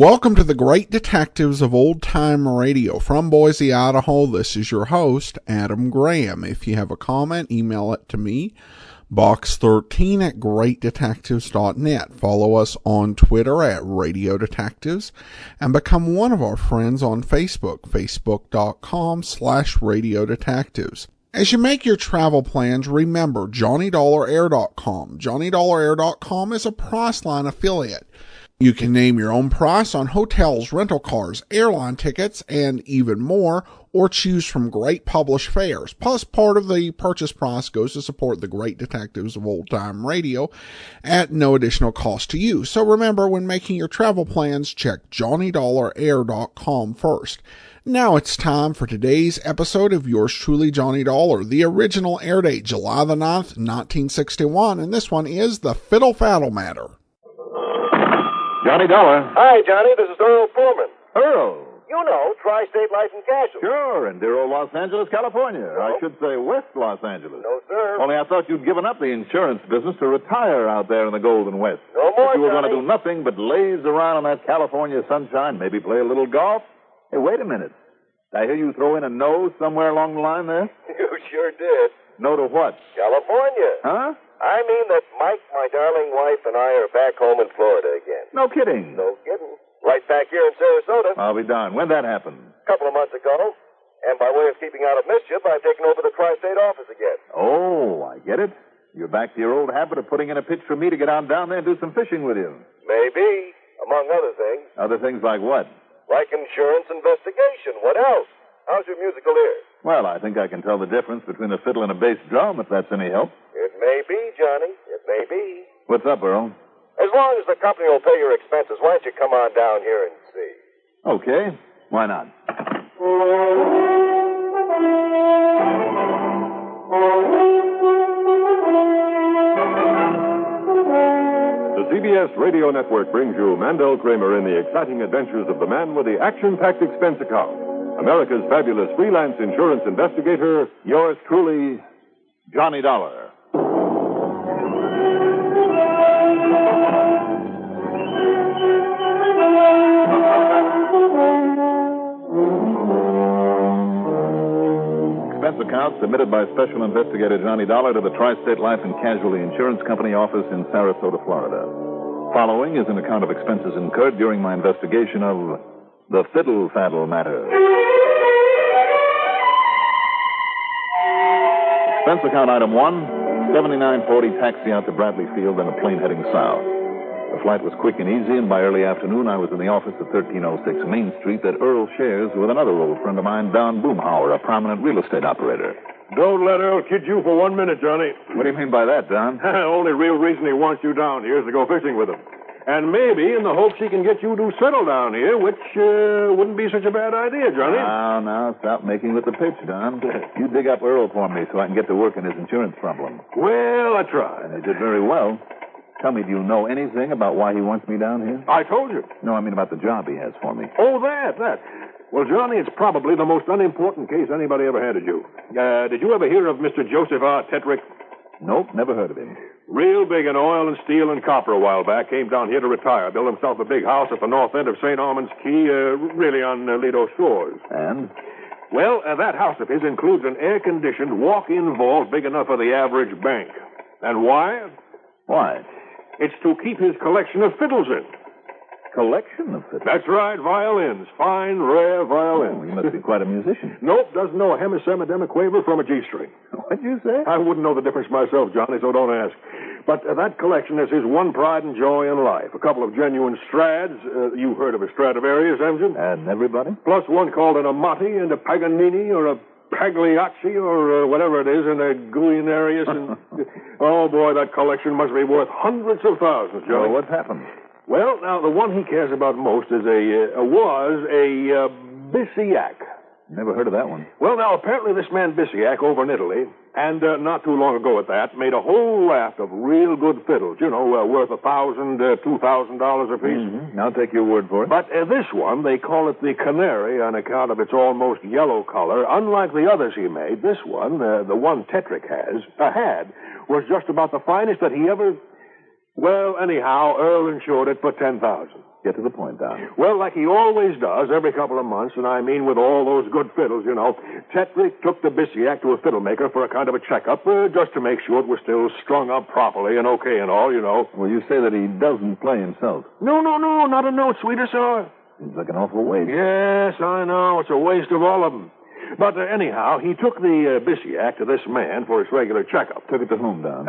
Welcome to the Great Detectives of Old Time Radio. From Boise, Idaho, this is your host, Adam Graham. If you have a comment, email it to me, box13@greatdetectives.net. Follow us on Twitter at Radio Detectives and become one of our friends on Facebook, facebook.com/Radio Detectives. As you make your travel plans, remember JohnnyDollarAir.com. JohnnyDollarAir.com is a Priceline affiliate. You can name your own price on hotels, rental cars, airline tickets, and even more, or choose from great published fares. Plus, part of the purchase price goes to support the Great Detectives of Old Time Radio at no additional cost to you. So remember, when making your travel plans, check JohnnyDollarAir.com first. Now it's time for today's episode of yours truly, Johnny Dollar. The original air date, July the 9th, 1961, and this one is the Fiddle Faddle matter. Johnny Dollar. Hi, Johnny. This is Earl Foreman. Earl? You know, Tri-State Life and Casualty. Sure, in dear old Los Angeles, California. No. I should say West Los Angeles. No, sir. Only I thought you'd given up the insurance business to retire out there in the Golden West. No more, That you were going to Johnny. do nothing but laze around in that California sunshine, maybe play a little golf. Hey, wait a minute. I hear you throw in a no somewhere along the line there? You sure did. No to what? California. Huh? I mean that Mike, my darling wife, and I are back home in Florida again. No kidding. No kidding. Right back here in Sarasota. I'll be darned. When'd that happen? A couple of months ago. And by way of keeping out of mischief, I've taken over the Tri-State office again. Oh, I get it. You're back to your old habit of putting in a pitch for me to get on down there and do some fishing with you. Maybe, among other things. Other things like what? Like insurance investigation. What else? How's your musical ear? Well, I think I can tell the difference between a fiddle and a bass drum, if that's any help. It may be, Johnny. It may be. What's up, Earl? As long as the company will pay your expenses, why don't you come on down here and see? Okay. Why not? The CBS Radio Network brings you Mandel Kramer in the exciting adventures of the man with the action-packed expense account. America's fabulous freelance insurance investigator, Yours truly, Johnny Dollar. Expense account submitted by Special Investigator Johnny Dollar to the Tri-State Life and Casualty Insurance Company office in Sarasota, Florida. Following is an account of expenses incurred during my investigation of the Fiddle Faddle matter. Expense account item 1, 7940 taxi out to Bradley Field and a plane heading south. The flight was quick and easy, and by early afternoon I was in the office at 1306 Main Street that Earl shares with another old friend of mine, Don Boomhauer, a prominent real estate operator. Don't let Earl kid you for 1 minute, Johnny. What do you mean by that, Don? Only real reason he wants you down here is to go fishing with him. And maybe in the hopes he can get you to settle down here, which wouldn't be such a bad idea, Johnny. Now, stop making with the pitch, Don. You dig up Earl for me so I can get to work on his insurance problem. Well, I tried. And you did very well. Tell me, do you know anything about why he wants me down here? I told you. No, I mean about the job he has for me. Oh, that. Well, Johnny, it's probably the most unimportant case anybody ever handed you. Did you ever hear of Mr. Joseph R. Tetrick? Nope, never heard of him. Real big in oil and steel and copper a while back. Came down here to retire. Built himself a big house at the north end of St. Armand's Key, really on Lido Shores. And? Well, that house of his includes an air-conditioned walk-in vault big enough for the average bank. And why? Why? It's to keep his collection of fiddles in. Collection of fiddles? That's right, violins. Fine, rare violins. Oh, you must be quite a musician. Nope, doesn't know a hemisemidemiquaver from a G-string. What'd you say? I wouldn't know the difference myself, Johnny, so don't ask. But that collection is his one pride and joy in life. A couple of genuine Strads. You've heard of a Stradivarius, haven't you? And everybody? Plus one called an Amati and a Paganini or a Pagliacci or whatever it is in a Guianarius. And oh, boy, that collection must be worth hundreds of thousands, Johnny. Well, what's happened? Well, now, the one he cares about most is was a Bisiac. Never heard of that one. Well, now, apparently this man Bisiac over in Italy, and not too long ago at that, made a whole raft of real good fiddles, worth $1,000, $2,000 a piece. Mm-hmm. I'll take your word for it. But this one, they call it the Canary on account of its almost yellow color. Unlike the others he made, this one, the one Tetrick had, was just about the finest that he ever... Well, anyhow, Earl insured it for $10,000. Get to the point, Don. Well, like he always does every couple of months, and I mean with all those good fiddles, you know, Tetrick took the Bisiac to a fiddle maker for a kind of a checkup, just to make sure it was still strung up properly and okay and all, you know. Well, you say that he doesn't play himself. No, not a note, sweeter, sir. Seems like an awful waste. Yes, I know. It's a waste of all of them. But anyhow, he took the Bisiac to this man for his regular checkup. Took it to whom, Don?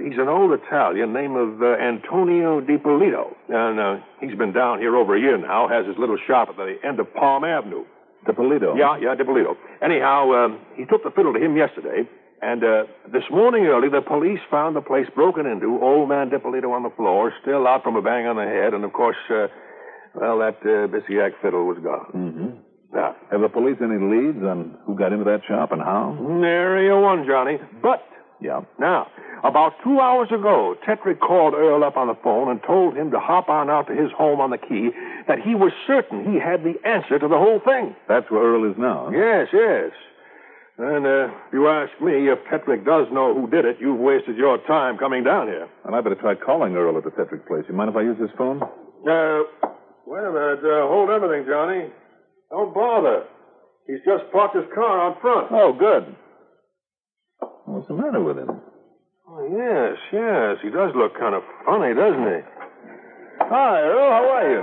He's an old Italian named Antonio DiPolito. And he's been down here over a year now, has his little shop at the end of Palm Avenue. DiPolito? Yeah, DiPolito. Anyhow, he took the fiddle to him yesterday, and this morning early, the police found the place broken into, old man DiPolito on the floor, still out from a bang on the head, and of course, that Bisiac fiddle was gone. Mm-hmm. Now, have the police any leads on who got into that shop and how? Nary a one, Johnny. But, now, about 2 hours ago, Tetrick called Earl up on the phone and told him to hop on out to his home on the Key, that he was certain he had the answer to the whole thing. That's where Earl is now, huh? Yes. And if you ask me, if Tetrick does know who did it, you've wasted your time coming down here. Well, I better try calling Earl at the Tetrick place. You mind if I use his phone? Wait a minute. Hold everything, Johnny. Don't bother. He's just parked his car out front. Oh, good. What's the matter with him? Oh, yes. He does look kind of funny, doesn't he? Hi, Earl. How are you?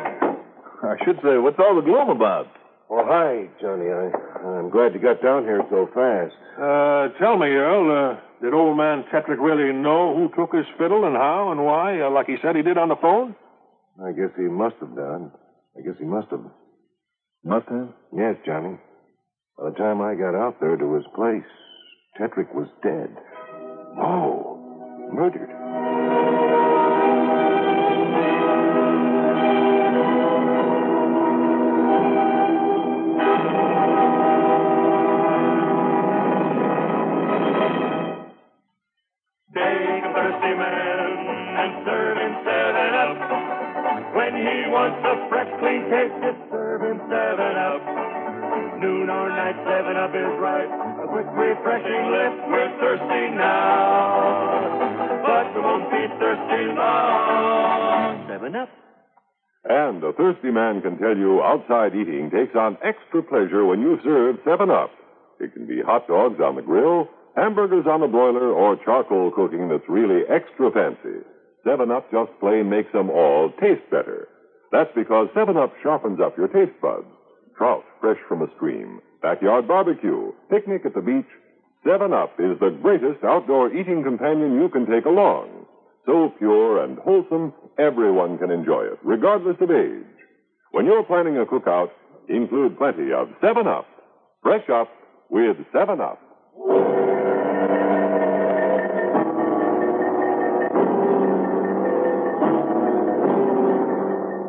I should say, what's all the gloom about? Well, hi, Johnny. I'm glad you got down here so fast. Tell me, Earl, did old man Tetrick really know who took his fiddle and how and why, like he said he did on the phone? I guess he must have done. Must have? Yes, Johnny. By the time I got out there to his place, Tetrick was dead. Oh, murdered. Take a thirsty man and serve him 7-Up. When he wants a fresh, clean taste, just serve him 7-Up. Noon or night, 7-Up is right. A quick, refreshing lift. We're thirsty now, but we won't be thirsty long. 7-Up. And a thirsty man can tell you outside eating takes on extra pleasure when you serve 7-Up. It can be hot dogs on the grill, hamburgers on the broiler, or charcoal cooking that's really extra fancy. 7-Up just plain makes them all taste better. That's because 7-Up sharpens up your taste buds. Trout fresh from a stream, backyard barbecue, picnic at the beach. 7-Up is the greatest outdoor eating companion you can take along. So pure and wholesome, everyone can enjoy it, regardless of age. When you're planning a cookout, include plenty of 7-Up. Fresh up with 7-Up.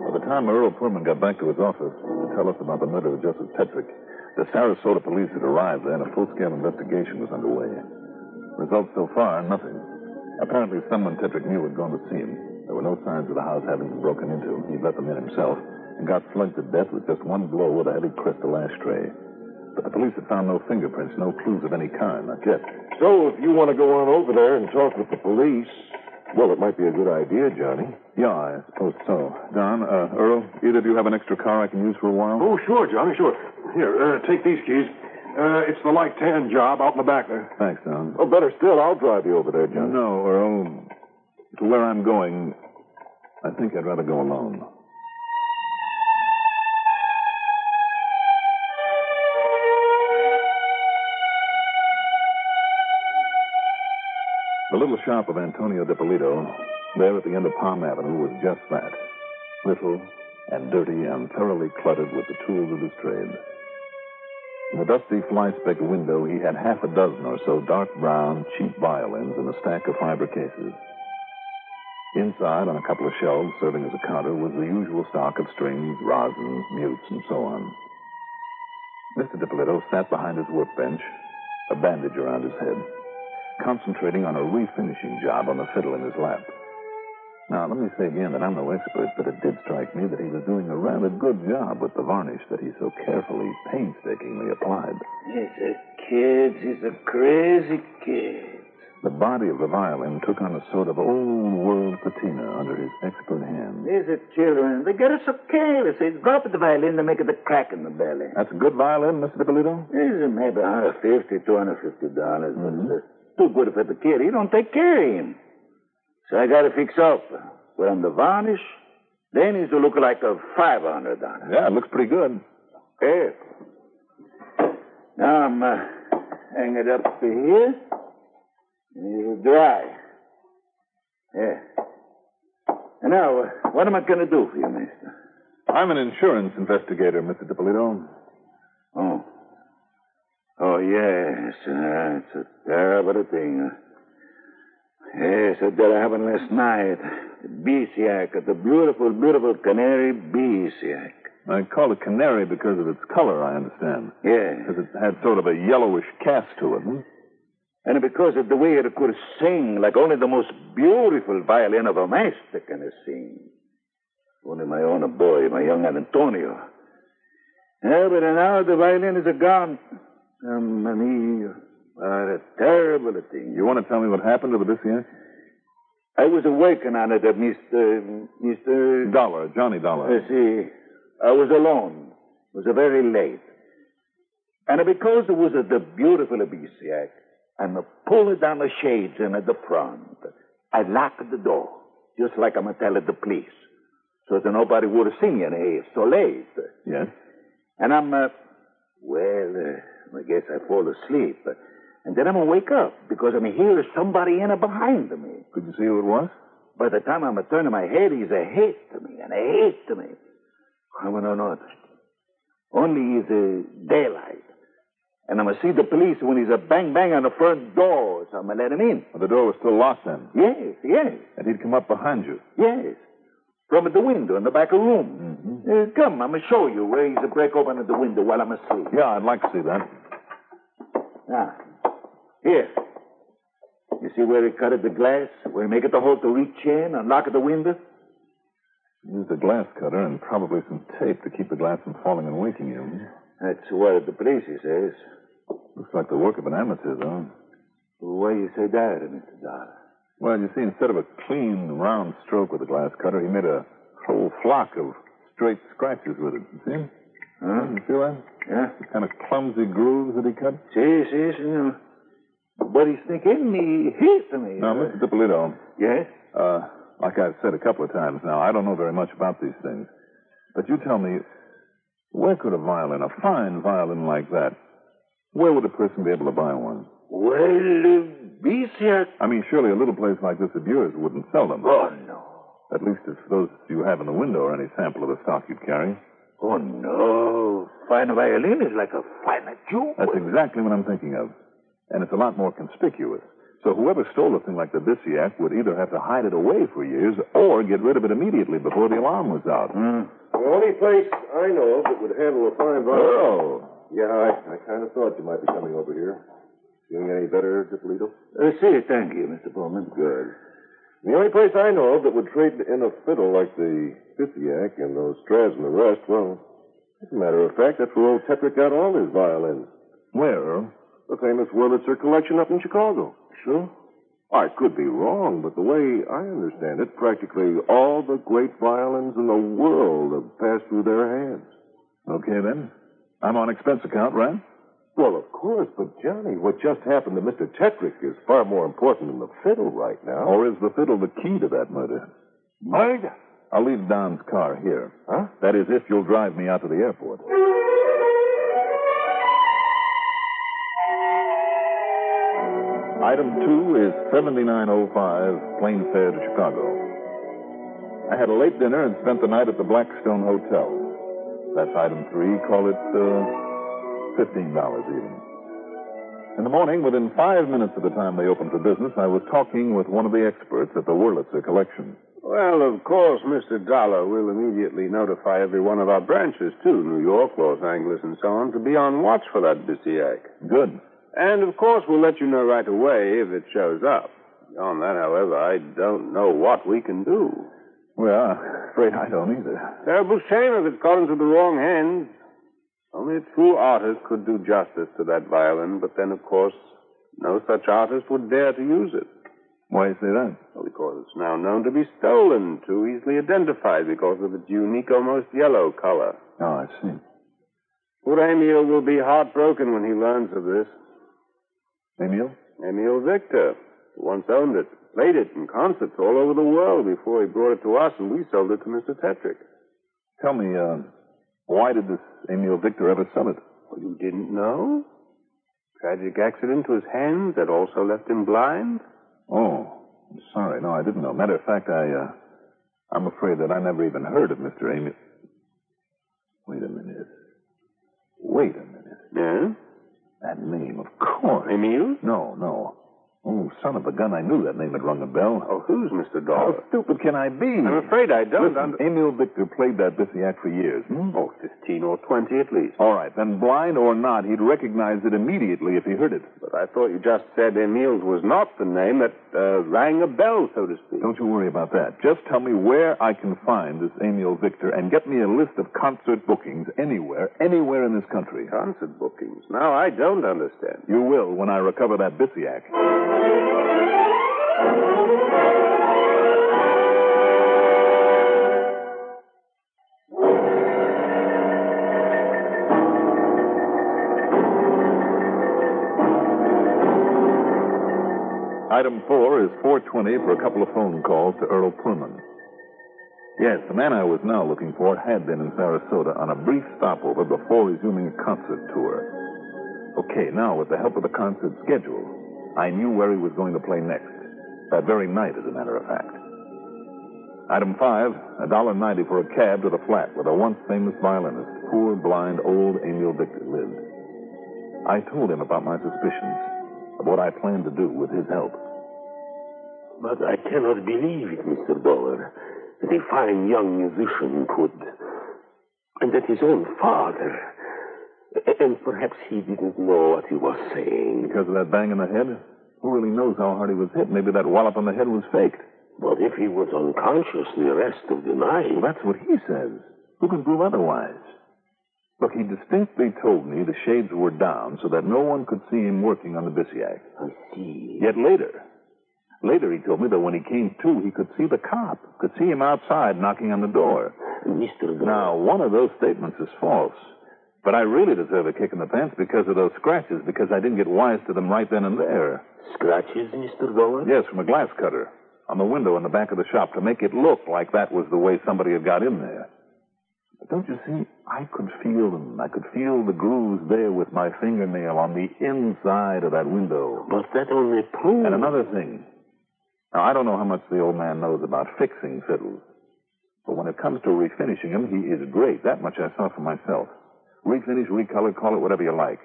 By the time Earl Pullman got back to his office to tell us about the murder of Joseph Tetrick, the Sarasota police had arrived there and a full-scale investigation was underway. Results so far, nothing. Apparently someone Tetrick knew had gone to see him. There were no signs of the house having been broken into. He'd let them in himself and got slugged to death with just one blow with a heavy crystal ashtray. But the police had found no fingerprints, no clues of any kind, not yet. So if you want to go on over there and talk with the police, well, it might be a good idea, Johnny. Yeah, I suppose so. Don, Earl, either of you have an extra car I can use for a while? Oh, sure, Johnny, sure. Here, take these keys. It's the light tan job out in the back there. Thanks, Don. Oh, better still, I'll drive you over there, Johnny. No, Earl. To where I'm going, I think I'd rather go alone. The little shop of Antonio DiPolito, there at the end of Palm Avenue, was just that. Little and dirty and thoroughly cluttered with the tools of his trade. In the dusty fly-speck window, he had half a dozen or so dark brown, cheap violins in a stack of fiber cases. Inside, on a couple of shelves serving as a counter, was the usual stock of strings, rosins, mutes, and so on. Mr. DiPolito sat behind his workbench, a bandage around his head, concentrating on a refinishing job on the fiddle in his lap. Now, let me say again that I'm no expert, but it did strike me that he was doing a rather good job with the varnish that he so carefully, painstakingly applied. He's a kid. He's a crazy kid. The body of the violin took on a sort of old-world patina under his expert hand. These are children. They get us so careless. They drop the violin to make it a crack in the belly. That's a good violin, Mr. DiPolito? This is maybe $150, $250, but it's too good for the kid. He don't take care of him. So I got to fix up. Put on the varnish. Then he's to look like a $500. Yeah, it looks pretty good. Yeah. Now I'm hang it up to here. It'll dry. Yeah. And now, what am I going to do for you, mister? I'm an insurance investigator, Mr. DiPolito. Oh. Oh, yes. It's a terrible thing. Yes, that happened last night. Beesiac, the beautiful, beautiful canary beesiac. I call it canary because of its color, I understand. Yeah. Because it had sort of a yellowish cast to it. And because of the way it could sing like only the most beautiful violin of a master can sing. Only my own boy, my young Antonio. Yeah, but now the violin is gone. What a terrible thing. You want to tell me what happened to the Bissiac? I was working on it, Mr. Dollar, Johnny Dollar. See, I was alone. It was very late. And because it was the beautiful Bissiac, and pulled down the shades in at the front, I locked the door, just like I'm telling the police, so that nobody would see me in here so late. Yes? And I guess I fall asleep. And then I'm going to wake up because I'm hearing somebody in behind me. Could you see who it was? By the time I'm turning my head, he's a hate to me, and a hate to me. I want to know. Only is daylight. And I'm going to see the police when he's a bang-bang on the front door, so I'm going to let him in. Well, the door was still locked then? Yes. And he'd come up behind you? Yes. From the window in the back room. Mm-hmm. Come, I'm going to show you where he's a break open at the window while I'm asleep. Yeah, I'd like to see that. Now, here. You see where he cut the glass? Where he make it the hole to reach in and lock the window? Used a glass cutter and probably some tape to keep the glass from falling and waking you. That's what the police says. Looks like the work of an amateur, though. Why you say that, Mr. Dollar? Well, you see, instead of a clean, round stroke with the glass cutter, he made a whole flock of straight scratches with it. You see? Huh? You see that? Yeah. The kind of clumsy grooves that he cut? See. But he's thinking he hit me. Now, Mr. DiPolito. Yes? Like I've said a couple of times now, I don't know very much about these things. But you tell me, where could a fine violin like that, where would a person be able to buy one? Well, Bissiac. I mean, surely a little place like this of yours wouldn't sell them. Oh, no. At least if those you have in the window are any sample of the stock you'd carry. Oh, no. Fine violin is like a fine jewel. That's exactly what I'm thinking of. And it's a lot more conspicuous. So whoever stole a thing like the Bissiac would either have to hide it away for years or get rid of it immediately before the alarm was out. The only place I know of that would handle a fine violin. Oh. Yeah, I kind of thought you might be coming over here. Feeling any better, DiPolito? Thank you, Mr. Bowman. Good. The only place I know of that would trade in a fiddle like the Bissiac and those Strats and the rest, well, as a matter of fact, that's where old Tetrick got all his violins. Where, Earl? The famous Wurlitzer collection up in Chicago. Sure? I could be wrong, but the way I understand it, practically all the great violins in the world have passed through their hands. Okay, then. I'm on expense account, right? Well, of course, but Johnny, what just happened to Mr. Tetrick is far more important than the fiddle right now. Or is the fiddle the key to that murder? Murder? I'll leave Don's car here. Huh? That is, if you'll drive me out to the airport. Item 2 is 7905, plane fare to Chicago. I had a late dinner and spent the night at the Blackstone Hotel. That's item 3. Call it $15 even. In the morning, within 5 minutes of the time they opened for business, I was talking with one of the experts at the Wurlitzer collection. Well, of course, Mr. Dollar will immediately notify every one of our branches, too, New York, Los Angeles, and so on, to be on watch for that Bissiac. Good. And, of course, we'll let you know right away if it shows up. Beyond that, however, I don't know what we can do. Well, I'm afraid I don't either. Terrible shame if it's got into the wrong hands. Only a true artist could do justice to that violin, but then, of course, No such artist would dare to use it. Why you say that? Well, because it's now known to be stolen, too easily identified because of its unique, almost yellow color. Oh, I see. Poor Emil will be heartbroken when he learns of this. Emil? Emil Victor, who once owned it, played it in concerts all over the world before he brought it to us and we sold it to Mr. Tetrick. Tell me, why did this Emil Victor ever sell it? Well, you didn't know? Tragic accident to his hands that also left him blind? Oh, I'm sorry. No, I didn't know. Matter of fact, I'm afraid that I never even heard of Mr. Emil. Wait a minute. Yeah? That name, of course. Emil? No. Oh, son of a gun, I knew that name had rung a bell. Oh, who's Mr. How Dollar? stupid can I be? I'm afraid I don't. Listen, Emil Victor played that Bisiac for years. Oh, 15 or 20 at least. All right, then blind or not, he'd recognize it immediately if he heard it. But I thought you just said Emil's was not the name that rang a bell, so to speak. Don't you worry about that. Just tell me where I can find this Emil Victor and get me a list of concert bookings anywhere in this country. Concert bookings? Now, I don't understand. You will when I recover that Bisiac. Item 4 is 420 for a couple of phone calls to Earl Pullman. Yes, the man I was now looking for had been in Sarasota on a brief stopover before resuming a concert tour. Okay, now, with the help of the concert schedule, I knew where he was going to play next. That very night, as a matter of fact. Item 5, $1.90 for a cab to the flat where the once famous violinist, poor, blind, old Emil Victor lived. I told him about my suspicions, of what I planned to do with his help. But I cannot believe it, Mr. Dollar, that a fine young musician could... and that his own father... and perhaps he didn't know what he was saying. Because of that bang in the head? Who really knows how hard he was hit? Maybe that wallop on the head was faked. But if he was unconscious the rest of the night... Well, that's what he says. Who can prove otherwise? Look, he distinctly told me the shades were down so that no one could see him working on the Bisiac. I see. Yet later he told me that when he came to, he could see the cop, could see him outside knocking on the door. Mr. Dollar... Now, one of those statements is false. But I really deserve a kick in the pants because of those scratches, because I didn't get wise to them right then and there. Scratches, Mr. Dollar? Yes, from a glass cutter on the window in the back of the shop to make it look like that was the way somebody had got in there. But don't you see, I could feel them. I could feel the grooves there with my fingernail on the inside of that window. But that only proves... And another thing. Now, I don't know how much the old man knows about fixing fiddles. But when it comes to refinishing them, he is great. That much I saw for myself. Refinish, recolor, call it whatever you like.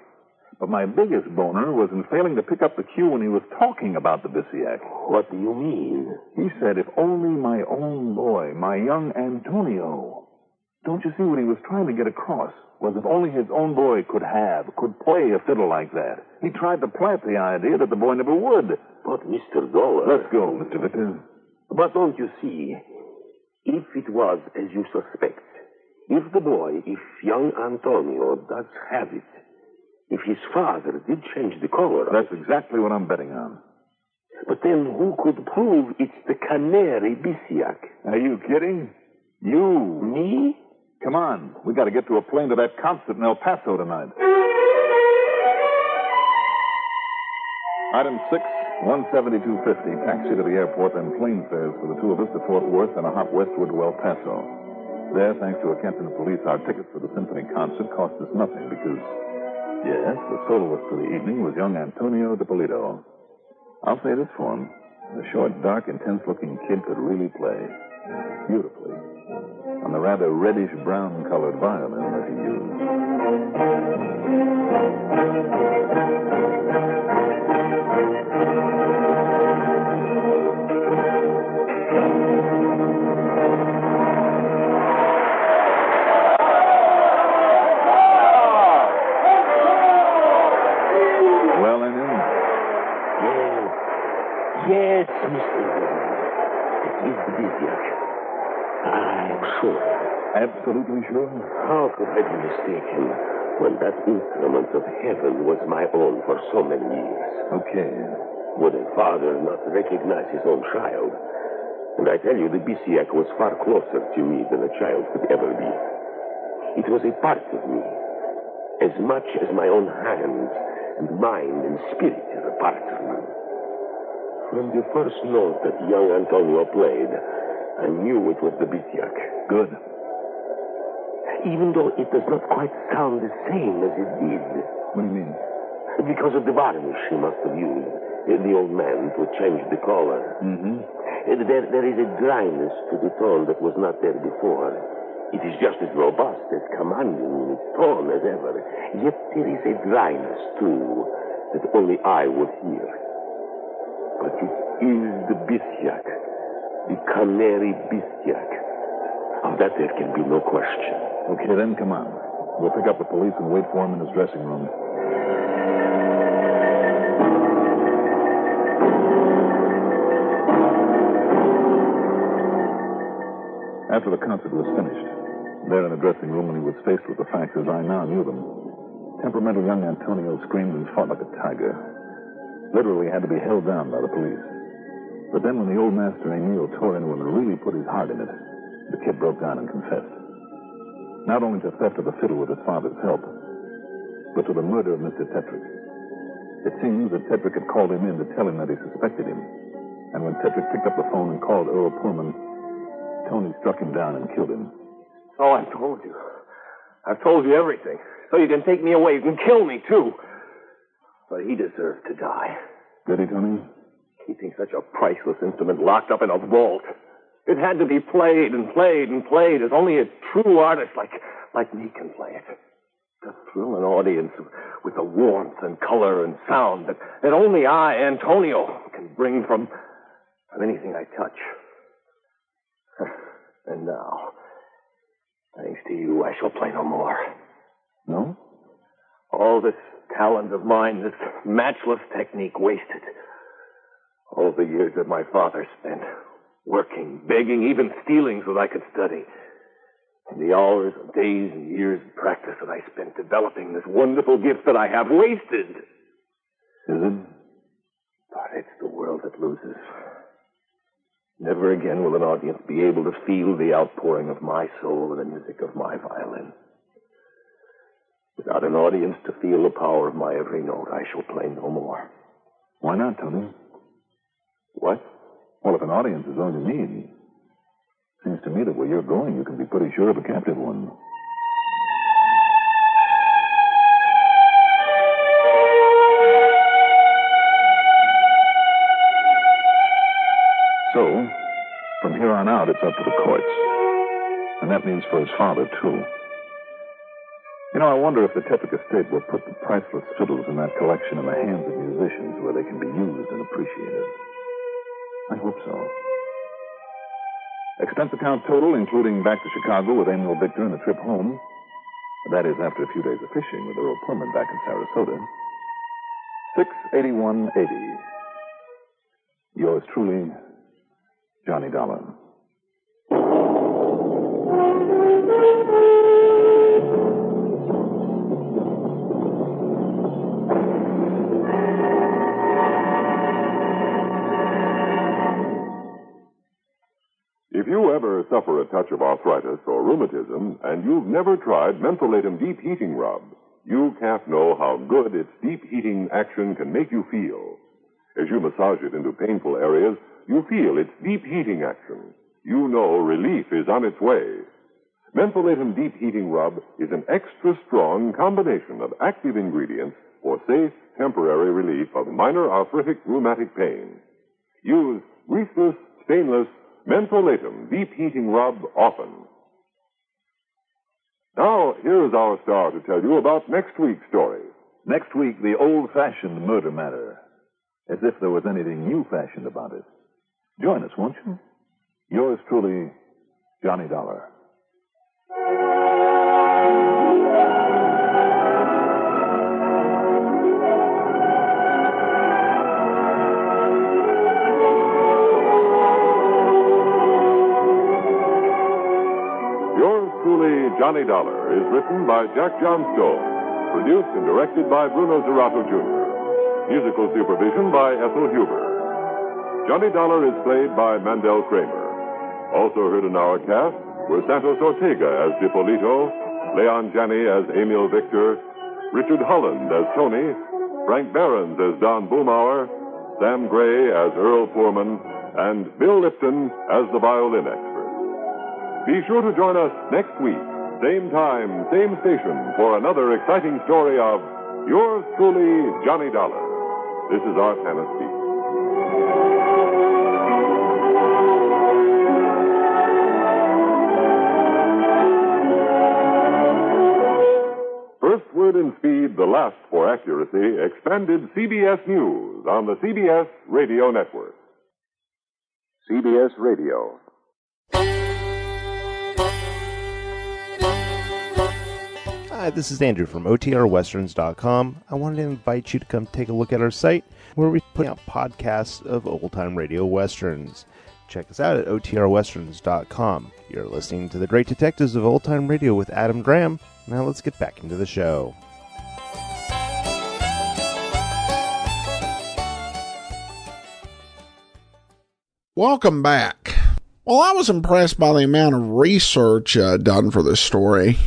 But my biggest boner was in failing to pick up the cue when he was talking about the Bisiac. What do you mean? He said, if only my own boy, my young Antonio. Don't you see what he was trying to get across? Was if only his own boy could play a fiddle like that. He tried to plant the idea that the boy never would. But, Mr. Dollar... Let's go, Mr. Victor. But don't you see, if it was as you suspect, if the boy, if young Antonio does have it, if his father did change the color... That's exactly what I'm betting on. But then who could prove it's the Canary Bisiac? Are you kidding? You. Me? Come on. We got to get to a plane to that concert in El Paso tonight. Item 6, $172.50. Taxi to the airport, then plane fares for the two of us to Fort Worth and a hop westward to El Paso. There, thanks to a Kenton police, our ticket for the symphony concert cost us nothing because, yes, the soloist for the evening was young Antonio DiPolito. I'll say this for him. The short, dark, intense-looking kid could really play beautifully on the rather reddish-brown-colored violin that he used. Yes, Mr. Dollar. It is the Bisiac. I'm sure. Absolutely sure? How could I be mistaken? when that instrument of heaven was my own for so many years. Okay. Would a father not recognize his own child? And I tell you, the Bisiak was far closer to me than a child could ever be. It was a part of me, as much as my own hands and mind and spirit are a part of me. From the first note that young Antonio played, I knew it was the Bisiak. Good. Even though it does not quite sound the same as it did. What do you mean? Because of the varnish he must have used, the old man, to change the color. Mm-hmm. There is a dryness to the tone that was not there before. It is just as robust, as commanding in its tone as ever. Yet there is a dryness, too, that only I would hear. But it is the Bisiak, the Canary Bisiak. Of that there can be no question. Okay, then come on. We'll pick up the police and wait for him in his dressing room. After the concert was finished, there in the dressing room, when he was faced with the facts as I now knew them, temperamental young Antonio screamed and fought like a tiger. Literally had to be held down by the police. But then when the old master Emil tore into him and really put his heart in it, the kid broke down and confessed. Not only to theft of the fiddle with his father's help, but to the murder of Mr. Tetrick. It seems that Tetrick had called him in to tell him that he suspected him. And when Tetrick picked up the phone and called Earl Pullman, Tony struck him down and killed him. Oh, I've told you. I've told you everything. So you can take me away. You can kill me, too. But he deserved to die. Did he, Tony? Keeping such a priceless instrument locked up in a vault. It had to be played and played and played as only a true artist like me can play it. To thrill an audience with the warmth and color and sound that only I, Antonio, can bring from anything I touch. And now, thanks to you, I shall play no more. No? All this talent of mine, this matchless technique wasted. All the years that my father spent working, begging, even stealing so that I could study. And the hours of days and years of practice that I spent developing this wonderful gift that I have wasted. Is it? But it's the world that loses. Never again will an audience be able to feel the outpouring of my soul in the music of my violin. Without an audience to feel the power of my every note, I shall play no more. Why not, Tony? What? Well, if an audience is all you need, seems to me that where you're going, you can be pretty sure of a captive one. So, from here on out, it's up to the courts. And that means for his father, too. You know, I wonder if the Tetrick estate will put the priceless fiddles in that collection in the hands of musicians where they can be used and appreciated. I hope so. Expense account total, including back to Chicago with Emil Victor and the trip home. That is, after a few days of fishing with Earl Pullman back in Sarasota. $681.80. Yours truly, Johnny Dollar. If you ever suffer a touch of arthritis or rheumatism and you've never tried Mentholatum Deep Heating Rub, you can't know how good its deep heating action can make you feel. As you massage it into painful areas, you feel its deep heating action. You know relief is on its way. Mentholatum Deep Heating Rub is an extra strong combination of active ingredients for safe, temporary relief of minor arthritic rheumatic pain. Use greaseless, stainless Mentholatum Deep Heating Rub often. Now, here's our star to tell you about next week's story. Next week, the old-fashioned murder matter. As if there was anything new-fashioned about it. Join us, won't you? Yours truly, Johnny Dollar. Yours truly, Johnny Dollar, is written by Jack Johnstone Produced and directed by Bruno Zerato, Jr. Musical supervision by Ethel Huber. Johnny Dollar is played by Mandel Kramer. Also heard in our cast were Santos Ortega as Dipolito, Leon Janney as Emil Victor, Richard Holland as Tony, Frank Behrens as Don Boomauer, Sam Gray as Earl Poorman, and Bill Lipton as the violin expert. Be sure to join us next week, same time, same station, for another exciting story of yours truly, Johnny Dollar. This is Art Hanna speaking. First word in speed, the last for accuracy, expanded CBS News on the CBS Radio Network. CBS Radio. Hi, this is Andrew from OTRWesterns.com. I wanted to invite you to come take a look at our site where we put out podcasts of old-time radio westerns. Check us out at OTRWesterns.com. You're listening to The Great Detectives of Old-Time Radio with Adam Graham. Now let's get back into the show. Welcome back. Well, I was impressed by the amount of research done for this story.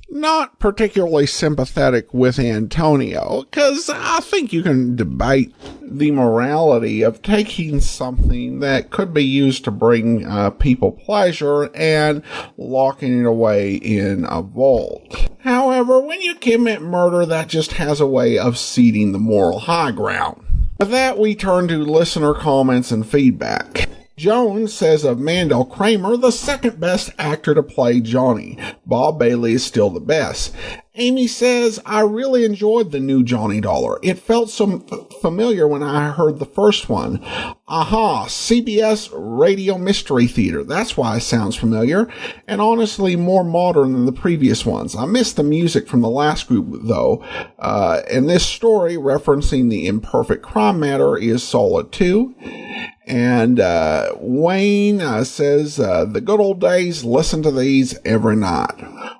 Not particularly sympathetic with Antonio, because I think you can debate the morality of taking something that could be used to bring people pleasure and locking it away in a vault. However, when you commit murder, that just has a way of ceding the moral high ground. With that, we turn to listener comments and feedback. Jones says of Mandel Kramer, the second best actor to play Johnny. Bob Bailey is still the best. Amy says, I really enjoyed the new Johnny Dollar. It felt so familiar when I heard the first one. Aha, CBS Radio Mystery Theater. That's why it sounds familiar, and honestly more modern than the previous ones. I missed the music from the last group, though. And this story, referencing the imperfect crime matter, is solid, too. And Wayne says, the good old days, listen to these every night.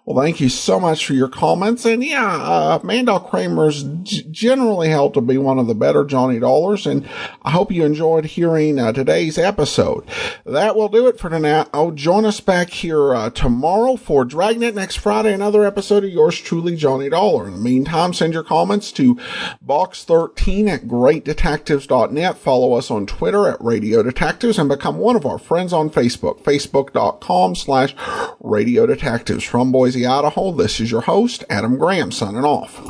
Well, thank you so much for your comments. And yeah, Mandel Kramer's generally held to be one of the better Johnny Dollars, and I hope you enjoyed hearing today's episode. That will do it for tonight. Oh, join us back here tomorrow for Dragnet next Friday, another episode of yours truly, Johnny Dollar. In the meantime, send your comments to box13@greatdetectives.net. Follow us on Twitter at Radio Detectives and become one of our friends on Facebook, facebook.com/Radio Detectives. From Boise, Idaho, this is your host, Adam Graham, signing off.